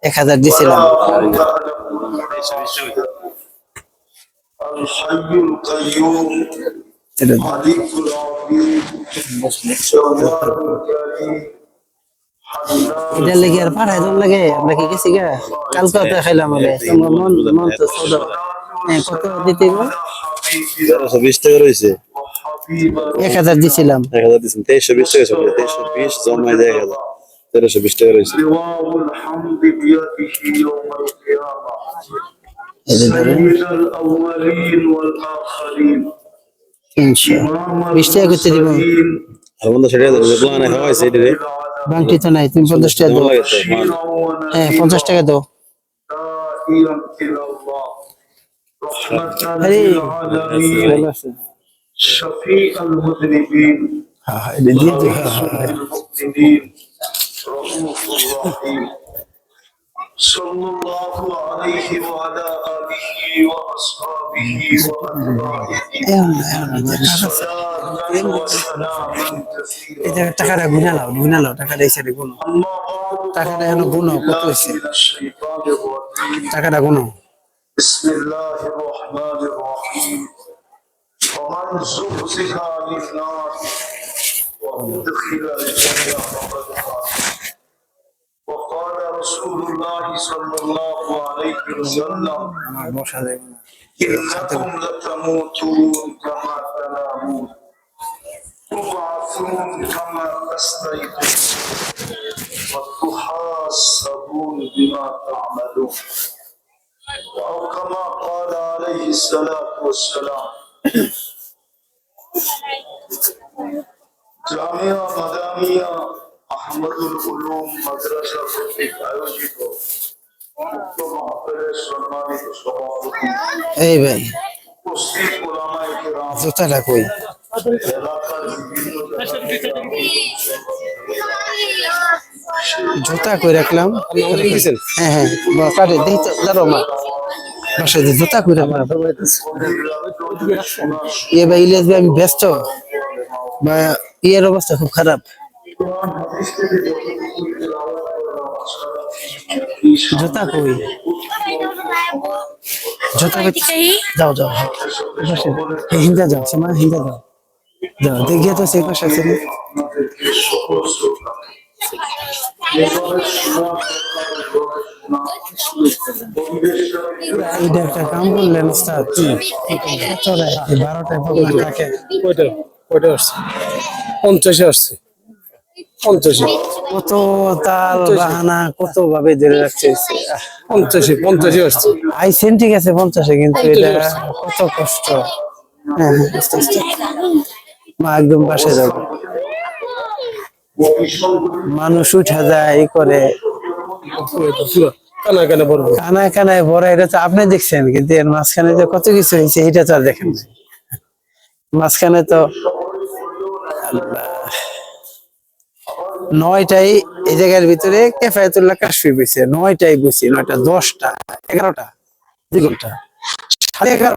1000 দিছিলাম। এটা লেগে আর পাঠাই দর লাগে, আমরা কি গেছি গা কালকে তো খাইলাম বলে তোমার মন মন তো সদর। কত দিতে গো? 1320 টাকা রয়েছে। 1000 দিছিলাম। 1000 দিছেন, 2320 টাকা ছিল, 2320 জমাই যায় 1000, 1320 টাকা রয়েছে। سيد الأولين والآخرين 320 টাকা করতে দিব। আর বন্ধু সেটা প্লান খাওয়াইছে এটা রে বাংটি তো নাই, তুমি 50 টাকা দাও। হ্যাঁ 50 টাকা দাও। আরে ভালো আছে। شفيع المذنبين المؤمنين رؤوف رحيم صلى الله عليه وعلى آله وأصحابه وأتباعه صلاة وسلاما كثيرا টাকাটা গুনালাও টাকাটা এসে গুনো, টাকাটা এখন গুনো কত হইছে, টাকাটা গুনো। بسم الله الرحمن الرحيم ومن زحزح عن النار وأدخل الجنة فقد فاز وقال رسول الله صلى الله عليه وسلم إنكم لتموتون كما تنامون تبعثون كما تستيقظون وتحاسبون بما تعملون أو كما قال عليه الصلاة والسلام জামিয়া মাদানিয়া আহমদুল উলুম মাদ্রাসা কর্তৃক আয়োজিত সম্মানিত সভাপতি এই ভাই উপস্থিত উলামায়ে কেরাম, জুতাটা কই? এলাকার বিভিন্ন জুতা কই রাখলাম? হ্যাঁ হ্যাঁ কাটে দিই তো, দাঁড়ো মা বাসায় জুতা কই রাখলাম। এ ভাই ইলিয়াস ভাই আমি ব্যস্ত বা ইয়ের অবস্থা খুব খারাপ। জুতা কই? জুতা যাও যাও হিন্দা যাও সময় হিন্দা যাও যাও দেখিয়ে তো সেই পাশে আছে। এটা একটা কাম করলেন ওস্তাদ, 12টায় প্রোগ্রাম থাকে। কয়টা আসছে? 50 আসছে, 50 কত তাল বাহানা কত ভাবে ধরে রাখছে। 50 আসছে। আইসেন ঠিক আছে 50-এ, কিন্তু এটা কত কষ্ট। হ্যাঁ হ্যাঁ আস্তে আস্তে মা একদম বাসে যাবো, মানুষ উঠা যায় এই করে কানায় কানায় বড়। এটা তো আপনি দেখছেন, কিন্তু এর মাঝখানে যে কত কিছু হয়েছে এটা তো আর দেখেন না। মাঝখানে তো 9টায় এই জায়গার ভিতরে কেফায়েতুল্লাহ কাশফি বইছে, 9টায় বইছি, 9টা 10টা 11টা 2 ঘন্টা 11:30।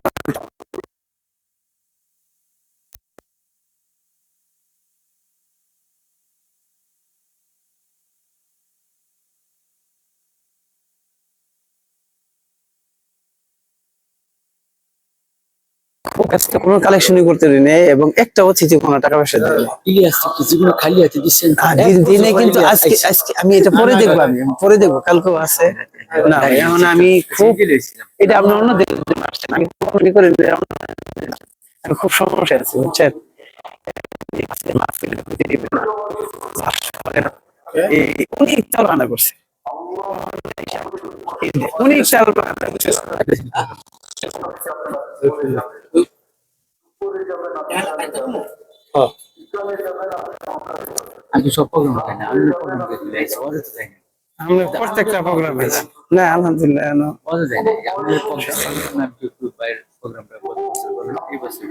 কোনো কালেকশনই করতে নেই এবং একটা অতিথি কোনো টাকা পয়সা দেয় না। খালি হাতে দিচ্ছেন দিনে কিন্তু আজকে আমি এটা পরে দেখবো, আমি পরে দেখবো, কালকেও আছে না। এখন আমি খুব এটা আপনি অন্য দেখতে পারছেন, আমি কি করে আমি খুব সমস্যা আছে বুঝছেন। অনেক চাল রান্না করছে, অনেক চাল রান্না করছে। আমি সব প্রোগ্রাম খাই না, আমি প্রোগ্রাম যাই না, আমরা প্রত্যেকটা প্রোগ্রাম হয়েছে না আলহামদুলিল্লাহ। যাই না আমি প্রোগ্রামটা এই বছর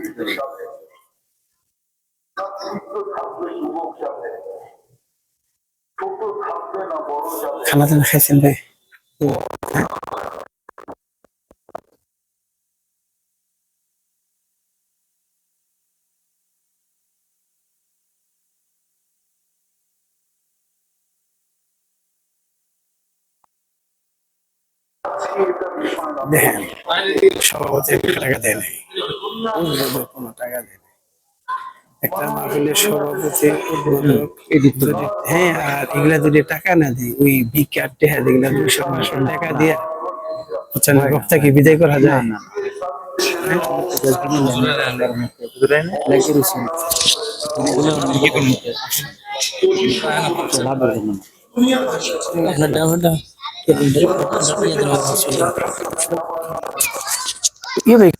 খানা দানা খাইছেন ভাই? দেখেন সভাপতি 1 টাকা দেয় নাই, কোনো টাকা দেয় নাই। একটা মাহফিলের সভাপতি উদ্বোধক যদি, হ্যাঁ, আর এগুলা যদি টাকা না দিই, ওই ভিক্ষার টেহা এগুলা 200-500 টাকা দিয়ে বুঝছেন, বক্তাকে বিদায় করা যায়? ইয়ে ভাই,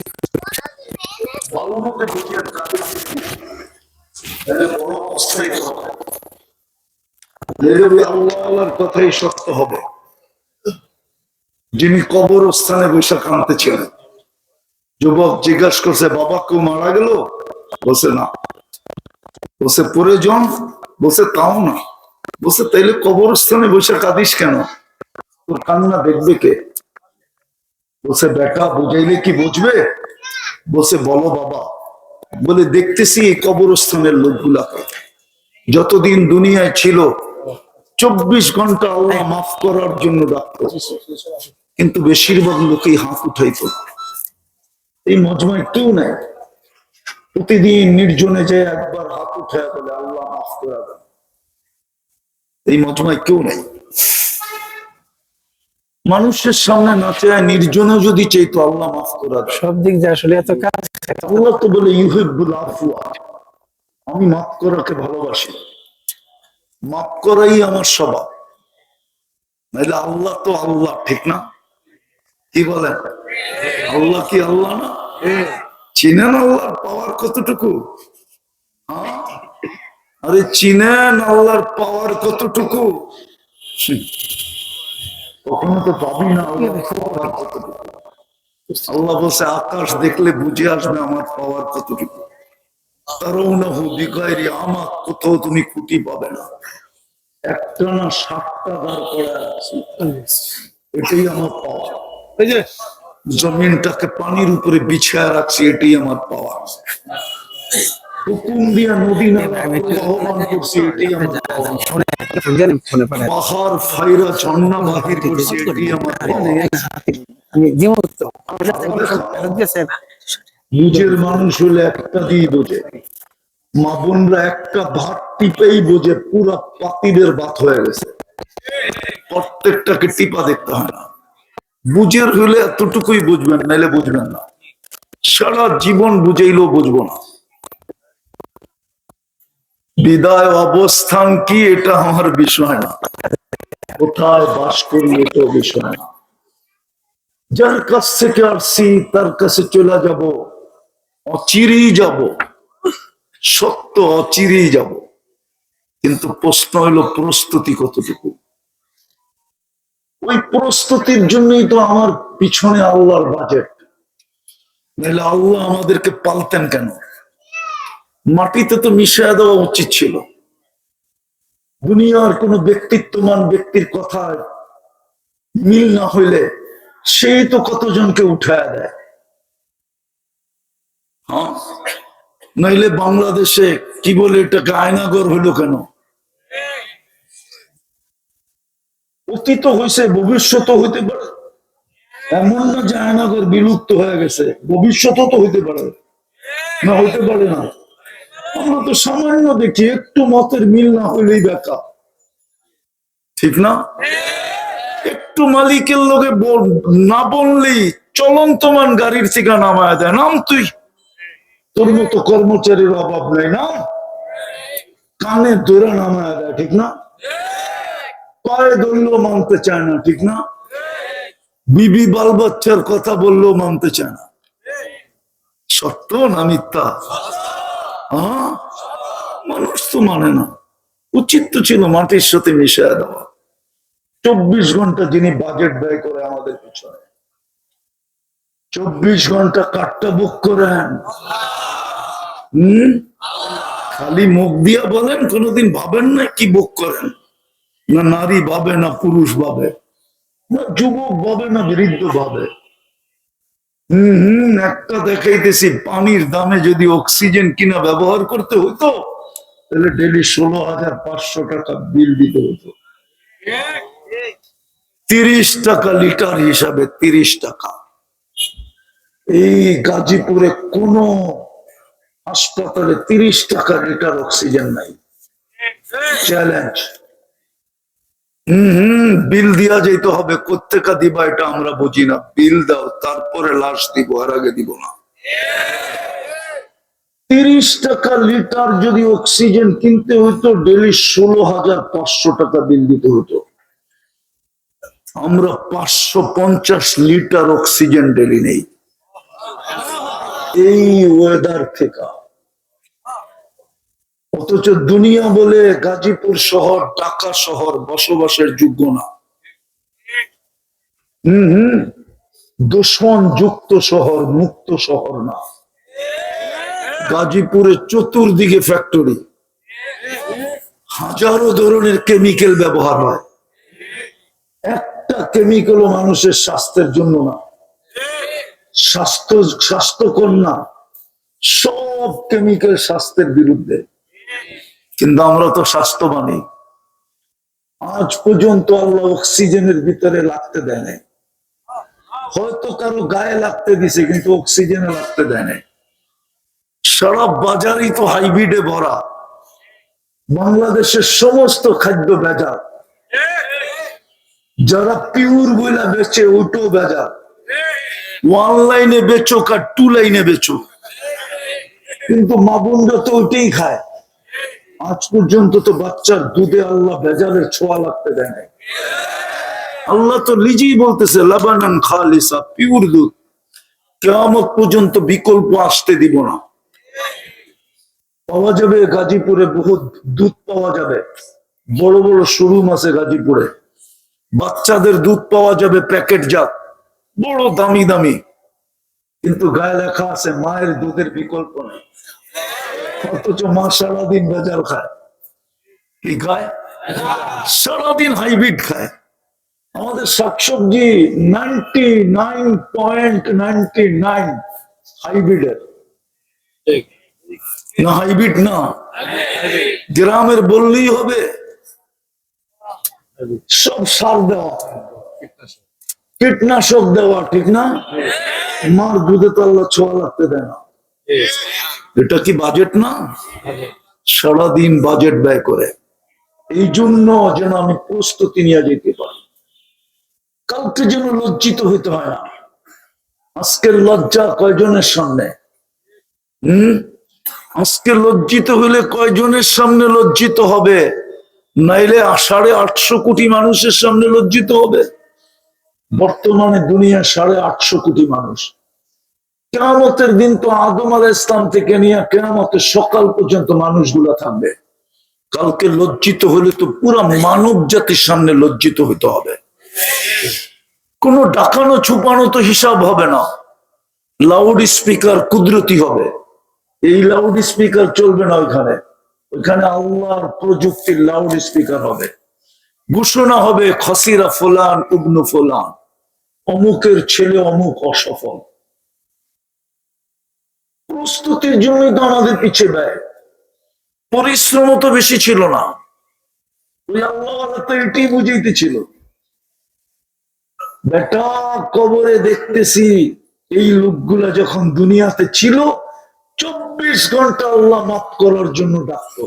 আল্লাহর কথাই সত্য হবে। যিনি কবরস্থানে বসে কাঁদতেছিলেন, যুবক জিজ্ঞাসা করছে, বাবা কেউ মারা গেল? বলছে না। বলছে প্রয়োজন? বলছে তাও না। বলছে তাইলে কবরস্থানে বসে কাঁদিস কেন? তোর কান্না দেখবে কে? বলছে বেটা বুঝাইলে কি বুঝবে? বলছে বলো বাবা। বলে দেখতেছি এই কবরস্থানের লোকগুলাকে যতদিন দুনিয়ায় ছিল 24 ঘন্টা আল্লাহ মাফ করার জন্য ডাকতো, কিন্তু বেশিরভাগ লোকই হাত উঠাইতো। এই মজমায় কেউ নেই, প্রতিদিন নির্জনে যে একবার হাত উঠায় বলে আল্লাহ মাফ করা দেন। এই মজমায় কেউ নেই। মানুষের সামনে না চায়, নির্জনে যদি চাইতো আল্লাহ মাফ করা দেন। সব দিক দিয়ে আসলে এত কাজ, আল্লাহ তো বলে ইউহিব্বুল আফওয়া, আমি মাফ করাকে ভালোবাসি, মাফ করাই আমার স্বভাব। নাহলে আল্লাহ তো আল্লাহ, ঠিক না? কি বলেন? আল্লাহ কি আল্লাহ না? চিনেন আল্লাহর পাওয়ার কতটুকু? আরে চিনেন আল্লাহর পাওয়ার কতটুকু? কখনো তো পাবি না আল্লাহর পাওয়ার কতটুকু। আল্লাহ বলছে আকাশ দেখলে বুঝে আসবে আমার পাওয়ার কতটুকু। তারাউনাহু বিগাইরি আমাত, কোথাও তুমি খুঁটি পাবে না। একটা না 7টা দাঁড় করে আছে, এটাই আমার পাওয়ার। এই যে জমিনটাকে পানির উপরে বিছায় রাখছি, এটাই আমার পাওয়ার। হুকুম দিয়া নদী নালা প্রবাহমান করছি, এটাই আমার পাওয়ার। ফোনে পাঠায়। পাহাড় ফাইরা ঝর্ণা বাহির করছি, এটাই আমার পাওয়ার। আমি জীবন্ত আমার সাথে ফেরত গেছে না। নিজের মানুষ হলে একটা দিয়ে বোঝে, মা বোনরা একটা ভাত টিপেই বোঝে পুরা পাতিলের ভাত হয়ে গেছে। প্রত্যেকটাকে টিপা দেখতে হয় না। বুঝের হলে এতটুকুই বুঝবেন, নাইলে বুঝবেন না। সারা জীবন বুঝেইলেও বুঝবো না। বিদায় অবস্থান কি এটা আমার বিষয় না, কোথায় বাস করি এটা বিষয় না। যার কাছ থেকে আসছি তার কাছে চলে যাব, অচিরেই যাব, সত্য অচিরেই যাব। কিন্তু প্রশ্ন হলো প্রস্তুতি কতটুকু। ওই প্রস্তুতির জন্যই তো আমার পিছনে আল্লাহর বাজেট। নাহলে আল্লাহ আমাদেরকে পালতেন কেন? মাটিতে তো মিশিয়ে দেওয়া উচিত ছিল। দুনিয়ার কোন ব্যক্তিত্বমান ব্যক্তির কথায় মিল না হইলে সেই তো কতজনকে উঠায় দেয়। হ্যাঁ, নইলে বাংলাদেশে কি বলে এটাকে আয়নাগর হইলো কেন? অতীত হয়েছে, ভবিষ্যৎ হইতে পারে। এমন না যে আয়নাগর বিলুপ্ত হয়ে গেছে, ভবিষ্যৎও তো হইতে পারে না, হইতে পারে না। আমরা তো সামান্য দেখি, একটু মতের মিল না হইলেই বেকার, ঠিক না? একটু মালিকের লোকে না বললেই চলন্তমান গাড়ির থেকে নামায় দেয়, নাম তুই, তোর মতো কর্মচারীর অভাব নাই, না কানে ধরে নামায় দেয়, ঠিক না? পায়ে ধরলেও মানতে চায় না, ঠিক না? বিবি বাল বাচ্চার কথা বললেও মানতে চায় না। সত্য না মিথ্যা? হ্যাঁ, মানুষ তো মানে না। উচিত তো ছিল মাটির সাথে মিশিয়ে দেওয়া। 24 ঘন্টা যিনি বাজেট ব্যয় করে আমাদের পিছনে, 24 ঘন্টা কাঠটা বুক করেন। খালি মুখ দিয়া বলেন, কোনোদিন ভাবেন না কি বুক করেন? না নারী ভাবে, না পুরুষ ভাবে, না যুবক ভাবে, না বৃদ্ধ ভাবে। একটা দেখাইতেছি, পানির দামে যদি অক্সিজেন কিনা ব্যবহার করতে হতো তাহলে ডেলি 16,500 টাকা বিল দিতে হতো। 30 টাকা লিটার হিসাবে, 30 টাকা। এই গাজীপুরে কোন হাসপাতালে 30 টাকা লিটার অক্সিজেন নাই। চ্যালেঞ্জ। বিল দিয়া যেতে হবে, কোত্থেকা দিবা এটা আমরা বুঝি না। বিল দাও, তারপরে লাশ দিব, আর আগে দিব না। 30 টাকা লিটার যদি অক্সিজেন কিনতে হতো, ডেলি 16,500 টাকা বিল দিতে হতো। আমরা 550 লিটার অক্সিজেন ডেলি নেই এই ওয়েদার থেকে। অথচ দুনিয়া বলে গাজীপুর শহর, ঢাকা শহর বসবাসের যোগ্য না। দূষণ যুক্ত শহর, মুক্ত শহর না। গাজীপুরে চতুর্দিকে ফ্যাক্টরি, হাজারো ধরনের কেমিক্যাল ব্যবহার হয়। একটা কেমিক্যালও মানুষের স্বাস্থ্যের জন্য না, স্বাস্থ্যকর না। সব কেমিক্যাল স্বাস্থ্যের বিরুদ্ধে। কিন্তু আমরা তো স্বাস্থ্যবানী। আজ পর্যন্ত আল্লাহ অক্সিজেনের ভিতরে লাগতে দেয় নাই। হয়তো কারো গায়ে লাগতে দিছে, কিন্তু অক্সিজেনে লাগতে দেয় নাই। সারা বাজারই তো হাইব্রিডে ভরা। বাংলাদেশের সমস্ত খাদ্য ভেজাল। যারা পিওর বইলা বেচে, ওটাও ভেজাল। অনলাইনে বেচো আর 2 লাইনে বেচো, কিন্তু মা বোনরা তো ওইটাই খায়। আজ পর্যন্ত তো বাচ্চার দুধে আল্লাহ ভেজালের ছোঁয়া লাগতে দেয় নাই। আল্লাহ তো নিজেই বলতেছে লাবানান খালিসা, পিওর দুধ। কিয়ামত পর্যন্ত বিকল্প আসতে দিব না। পাওয়া যাবে গাজীপুরে, বহুত দুধ পাওয়া যাবে। বড় বড় শোরুম আছে গাজীপুরে। বাচ্চাদের দুধ পাওয়া যাবে প্যাকেটজাত, বড় দামি দামি। কিন্তু গায়ে লেখা আছে মায়ের দুধের বিকল্প নেই। অথচ মা সারাদিন ভেজাল খায়। কি খায়? সারাদিন হাইব্রিড খায়। আমাদের শাকসবজি 99.99 হাইব্রিডের। না হাইব্রিড না, গ্রামের বললেই হবে। সব সার দেওয়া, কীটনাশক দেওয়া, ঠিক না? মার দুধে তো আল্লাহ ছোঁয়া লাগতে দেয় না। এটা কি বাজেট না? সারাদিন বাজেট ব্যয় করে। এই জন্য যেন আমি প্রস্তুতি নিয়ে যেতে পারি। কাউকে যেন লজ্জিত হইতে হয় না। আজকের লজ্জা কয়জনের সামনে? আজকে লজ্জিত হইলে কয়জনের সামনে লজ্জিত হবে? নাইলে 850 কোটি মানুষের সামনে লজ্জিত হবে। বর্তমানে দুনিয়া 850 কোটি মানুষ। কিয়ামতের দিন তো আদম আলাইহিস সালাম থেকে নিয়ে কিয়ামতের সকাল পর্যন্ত মানুষগুলা থাকবে। কালকে লজ্জিত হলে তো পুরা মানব জাতির সামনে লজ্জিত হইতে হবে। কোনো ডাকানো ছুপানো তো হিসাব হবে না। লাউড স্পিকার কুদরতি হবে। এই লাউড স্পিকার চলবে না ওইখানে। ওইখানে আল্লাহর প্রযুক্তির লাউড স্পিকার হবে। ঘোষণা হবে খসিরা ফুলান ইবনু ফুলান, অমুকের ছেলে অমুক অসফল। প্রস্তুতির জন্যই তো আমাদের পিছিয়ে ব্যয়। পরিশ্রম তো বেশি ছিল না। ওই আল্লাহ তো এটাই বুঝাইতেছিল। বেটা কবরে দেখতেছি এই লোকগুলা যখন দুনিয়াতে ছিল 24 ঘন্টা আল্লাহ মাফ করার জন্য ডাকতো।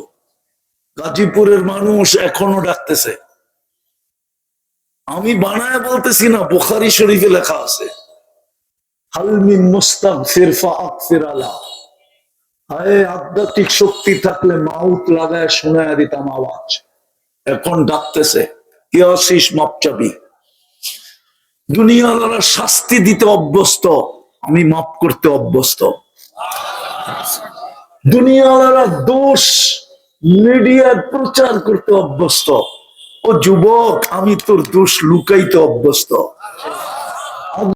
গাজীপুরের মানুষ এখনো ডাকতেছে। আমি বানায় বলতেছি না, বুখারী শরীফে লেখা আছে হালমিন মুস্তাগফির ফাগফির আলা। হায় আধ্যাত্মিক শক্তি থাকলে মাউত লাগায় শোনায় দিতাম আওয়াজ। এখন ডাকতেছে কে আসিস মাপ চাবি। দুনিয়ালারা শাস্তি দিতে অভ্যস্ত, আমি মাফ করতে অভ্যস্ত। দুনিয়ালারা দোষ মিডিয়ার প্রচার করতে অভ্যস্ত। ও যুবক, আমি তোর দোষ লুকাইতে অভ্যস্ত।